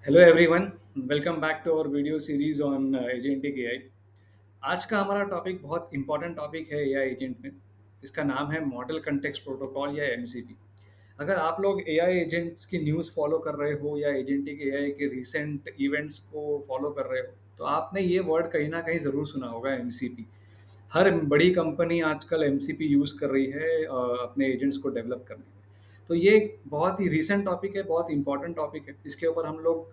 Hello everyone, welcome back to our video series on agentic AI. आज का हमारा topic बहुत इंपॉर्टेंट टॉपिक है एआई एजेंट में। इसका नाम है मॉडल कंटेक्स्ट प्रोटोकॉल या एमसीपी। अगर आप लोग एआई एजेंट्स की न्यूज़ फॉलो कर रहे हो या एजेंटिक एआई के रिसेंट इवेंट्स को फॉलो कर रहे हो तो आपने ये वर्ड कहीं ना कहीं ज़रूर सुना होगा, एमसीपी। हर बड़ी कंपनी आजकल एमसीपी यूज़ कर रही है अपने एजेंट्स को डेवलप करने में। तो ये एक बहुत ही रीसेंट टॉपिक है, बहुत इंपॉर्टेंट टॉपिक है। इसके ऊपर हम लोग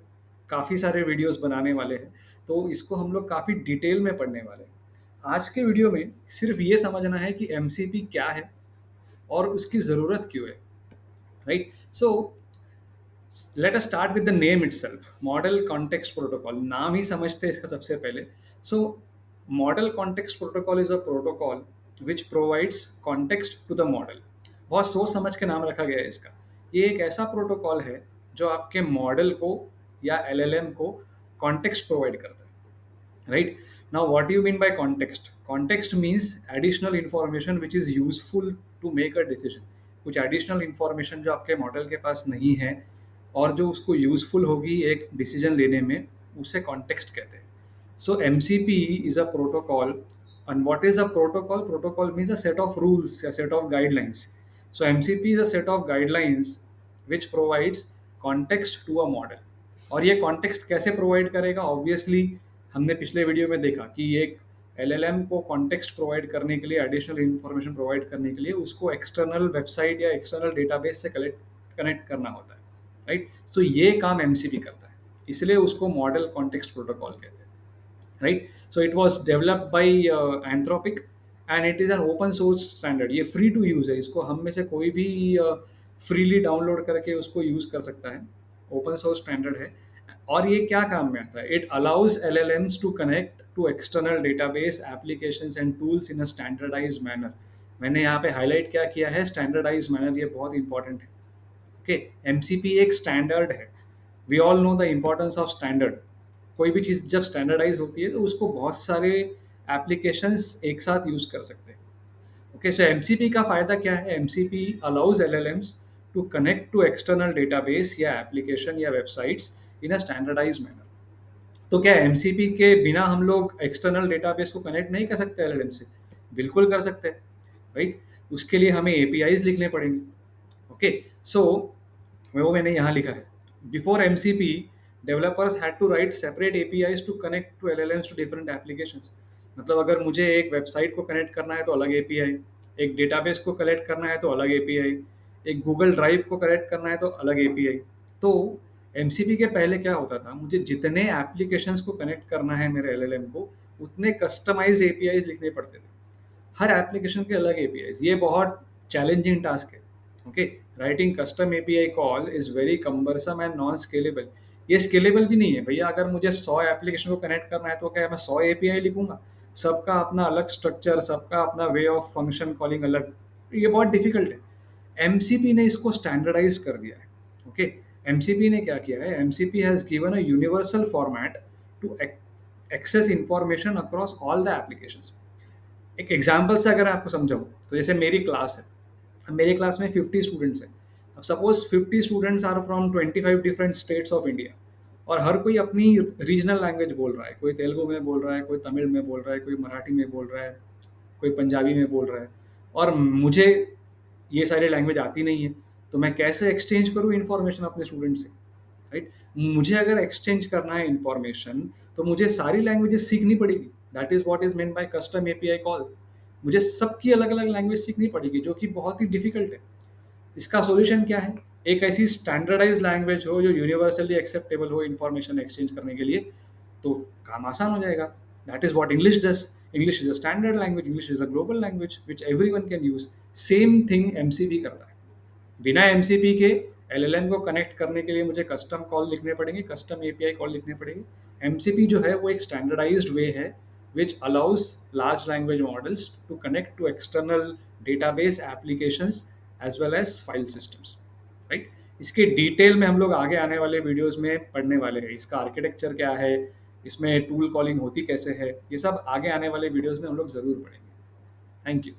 काफ़ी सारे वीडियोस बनाने वाले हैं, तो इसको हम लोग काफ़ी डिटेल में पढ़ने वाले हैं। आज के वीडियो में सिर्फ ये समझना है कि एमसीपी क्या है और उसकी ज़रूरत क्यों है, right? So let us start with the name itself, model context protocol. नाम ही समझते हैं इसका सबसे पहले। So model context protocol is a protocol which provides context to the model. बहुत सोच समझ के नाम रखा गया है इसका। ये एक ऐसा प्रोटोकॉल है जो आपके मॉडल को या एलएलएम को कॉन्टेक्स्ट प्रोवाइड करता है, right? Now what do you mean by context? Context means additional information which is useful to make a decision। कुछ additional information जो आपके मॉडल के पास नहीं है और जो उसको यूजफुल होगी एक डिसीजन लेने में, उसे कॉन्टेक्स्ट कहते हैं। So MCP is a protocol. and what is a protocol? Protocol means a set of rules, a set of guidelines. So mcp is a set of guidelines which provides context to a model। और ये context कैसे provide करेगा? Obviously हमने पिछले video में देखा कि एक एलएलएम को कॉन्टेक्स्ट प्रोवाइड करने के लिए, एडिशनल इन्फॉर्मेशन प्रोवाइड करने के लिए उसको एक्सटर्नल वेबसाइट या एक्सटर्नल डेटाबेस से कनेक्ट करना होता है, राइट? सो ये काम एमसीपी करता है, इसलिए उसको मॉडल कॉन्टेक्स्ट प्रोटोकॉल कहते हैं, right? So it was developed by Anthropic and it is an open source standard. ये फ्री टू यूज़ है, इसको हम में से कोई भी फ्रीली डाउनलोड करके उसको यूज़ कर सकता है। ओपन सोर्स स्टैंडर्ड है। और ये क्या काम में आता है? It allows LLMs to connect to external database applications and tools in a standardised manner. मैंने यहाँ पे हाईलाइट क्या किया है? Standardised manner. ये बहुत इंपॉर्टेंट है। ओके, एमसीपी एक स्टैंडर्ड है। We all know the importance of standard. कोई भी चीज़ जब स्टैंडर्डाइज होती है तो उसको बहुत सारे एप्लीकेशंस एक साथ यूज़ कर सकते हैं। ओके, सो एमसीपी का फ़ायदा क्या है? MCP allows LLMs to connect to external database या एप्लीकेशन या websites in a standardised manner. तो क्या एमसीपी के बिना हम लोग एक्सटर्नल डेटाबेस को कनेक्ट नहीं कर सकते एलएलएम से? बिल्कुल कर सकते हैं, राइट? उसके लिए हमें एपीआईज लिखने पड़ेंगे। ओके, सो वो मैंने यहाँ लिखा है। Before MCP developers had to write separate APIs to connect to LLMs to different applications. मतलब अगर मुझे एक वेबसाइट को कनेक्ट करना है तो अलग एपीआई, एक डेटाबेस को कनेक्ट करना है तो अलग एपीआई, एक गूगल ड्राइव को कनेक्ट करना है तो अलग एपीआई। तो एमसीपी के पहले क्या होता था? मुझे जितने एप्लीकेशंस को कनेक्ट करना है मेरे एलएलएम को, उतने कस्टमाइज एपीआईज लिखने पड़ते थे। हर एप्लीकेशन के अलग एपीआईज। ये बहुत चैलेंजिंग टास्क है। Okay, writing custom API call is very cumbersome and non scalable. ये स्केलेबल भी नहीं है भैया। अगर मुझे 100 एप्लीकेशन को कनेक्ट करना है तो क्या मैं 100 एपीआई लिखूंगा? सबका अपना अलग स्ट्रक्चर, सबका अपना वे ऑफ फंक्शन कॉलिंग अलग। ये बहुत डिफिकल्ट है। एमसीपी ने इसको स्टैंडर्डाइज कर दिया है। ओके, एमसीपी ने क्या किया है? MCP has given a universal format to access information across all the applications. एक एग्जाम्पल से अगर आपको समझाऊँ तो जैसे मेरी क्लास है। अब मेरे क्लास में 50 स्टूडेंट्स हैं। अब suppose 50 students are from 25 different states of India और हर कोई अपनी रीजनल लैंग्वेज बोल रहा है। कोई तेलुगु में बोल रहा है, कोई तमिल में बोल रहा है, कोई मराठी में बोल रहा है, कोई पंजाबी में बोल रहा है। और मुझे ये सारी लैंग्वेज आती नहीं है, तो मैं कैसे एक्सचेंज करूँ इन्फॉर्मेशन अपने स्टूडेंट से, राइट? मुझे अगर एक्सचेंज करना है इन्फॉर्मेशन तो मुझे सारी लैंग्वेजेस सीखनी पड़ेगी। That is what is meant by custom API call. मुझे सबकी अलग अलग लैंग्वेज सीखनी पड़ेगी, जो कि बहुत ही डिफिकल्ट है। इसका सॉल्यूशन क्या है? एक ऐसी स्टैंडर्डाइज लैंग्वेज हो जो यूनिवर्सली एक्सेप्टेबल हो इन्फॉर्मेशन एक्सचेंज करने के लिए, तो काम आसान हो जाएगा। That is what English does. English is a standard language, English is a global language which everyone can use. Same thing MCP करता है। बिना एमसीपी के एलएलएम को कनेक्ट करने के लिए मुझे कस्टम कॉल लिखने पड़ेंगे, कस्टम एपीआई कॉल लिखने पड़ेंगे। एमसीपी जो है वो एक स्टैंडर्डाइज्ड वे है which allows large language models to connect to external database applications as well as file systems, right? इसके डिटेल में हम लोग आगे आने वाले वीडियोस में पढ़ने वाले हैं। इसका आर्किटेक्चर क्या है, इसमें टूल कॉलिंग होती कैसे है, ये सब आगे आने वाले वीडियोस में हम लोग ज़रूर पढ़ेंगे। Thank you.